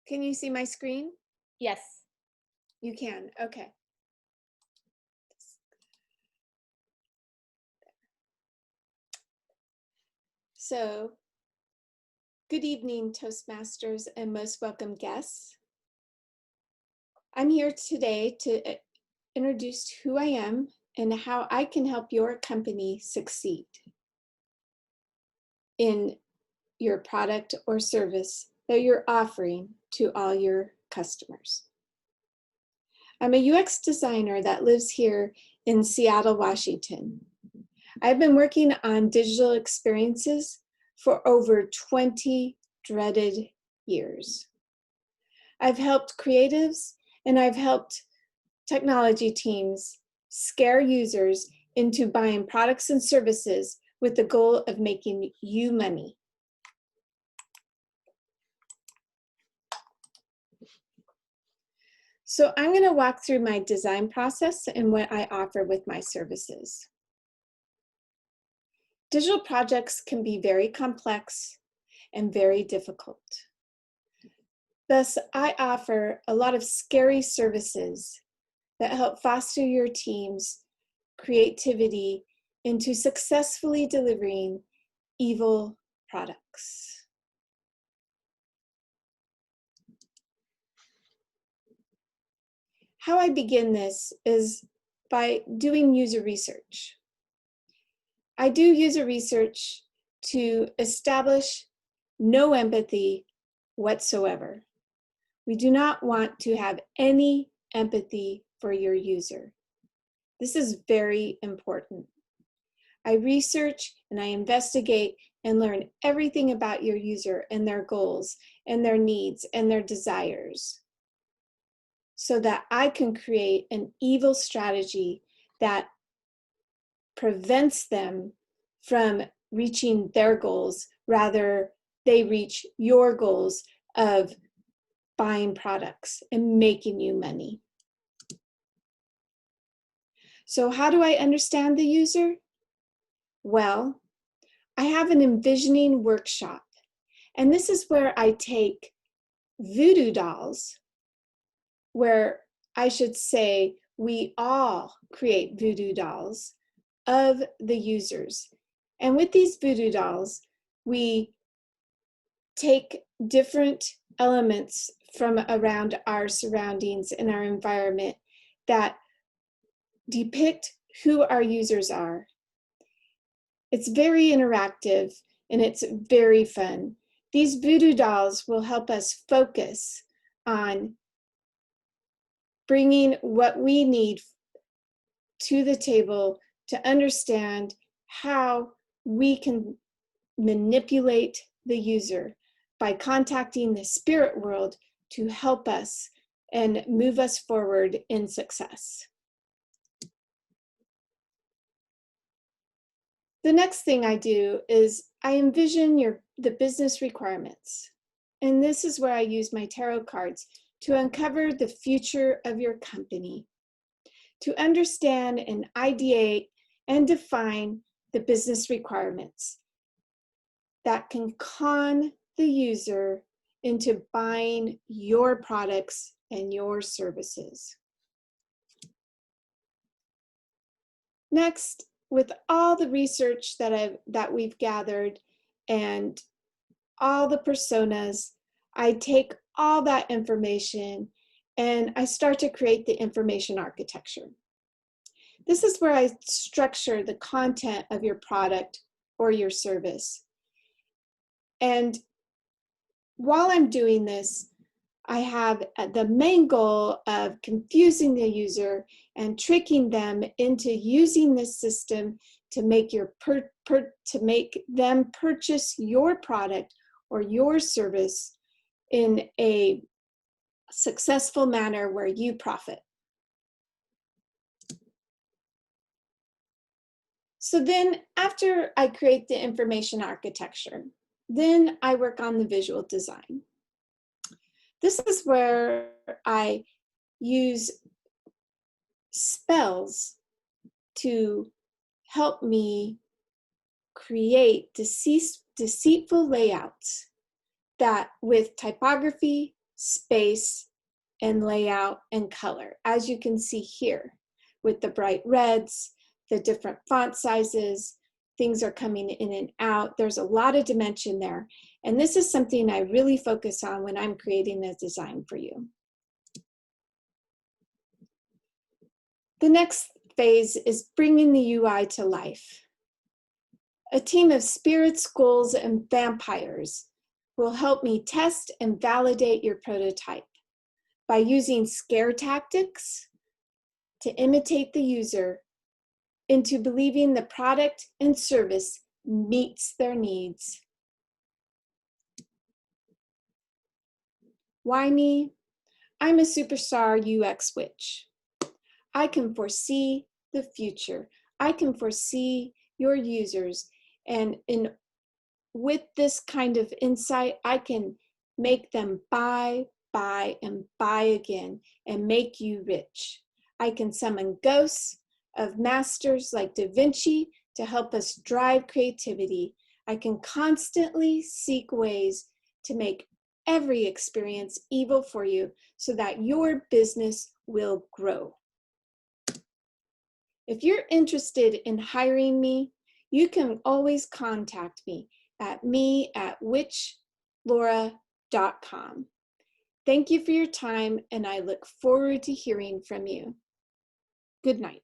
Can you see my screen? Yes. You can, okay. So, good evening, Toastmasters and most welcome guests. I'm here today to introduce who I am and how I can help your company succeed in your product or service that you're offering to all your customers. I'm a UX designer that lives here in Seattle, Washington. I've been working on digital experiences for over 20 dreaded years. I've helped creatives and I've helped technology teams scare users into buying products and services with the goal of making you money. So I'm going to walk through my design process and what I offer with my services. Digital projects can be very complex and very difficult. Thus, I offer a lot of scary services that help foster your team's creativity into successfully delivering evil products. How I begin this is by doing user research. I do user research to establish no empathy whatsoever. We do not want to have any empathy for your user. This is very important. I research and I investigate and learn everything about your user and their goals and their needs and their desires so that I can create an evil strategy that prevents them from reaching their goals, rather they reach your goals of buying products and making you money. So how do I understand the user? Well, I have an envisioning workshop, and this is where I take voodoo dolls, where I should say we all create voodoo dolls of the users. And with these voodoo dolls, we take different elements from around our surroundings and our environment that depict who our users are. It's very interactive and it's very fun. These voodoo dolls will help us focus on bringing what we need to the table to understand how we can manipulate the user by contacting the spirit world to help us and move us forward in success. The next thing I do is I envision the business requirements. And this is where I use my tarot cards to uncover the future of your company, to understand and ideate and define the business requirements that can con the user into buying your products and your services. Next, with all the research that we've gathered and all the personas, I take all that information and I start to create the information architecture. This is where I structure the content of your product or your service. And while I'm doing this, I have the main goal of confusing the user and tricking them into using this system to make them purchase your product or your service in a successful manner where you profit. So then after I create the information architecture, then I work on the visual design. This is where I use spells to help me create deceitful layouts that with typography, space, and layout and color, as you can see here with the bright reds, the different font sizes, things are coming in and out. There's a lot of dimension there. And this is something I really focus on when I'm creating a design for you. The next phase is bringing the UI to life. A team of spirits, ghouls, and vampires will help me test and validate your prototype by using scare tactics to imitate the user into believing the product and service meets their needs. Why me? I'm a superstar UX witch. I can foresee the future. I can foresee your users. And with this kind of insight, I can make them buy, and buy again and make you rich. I can summon ghosts of masters like Da Vinci to help us drive creativity. I can constantly seek ways to make every experience evil for you so that your business will grow. If you're interested in hiring me, you can always contact me at me@witchlaura.com. Thank you for your time, and I look forward to hearing from you. Good night.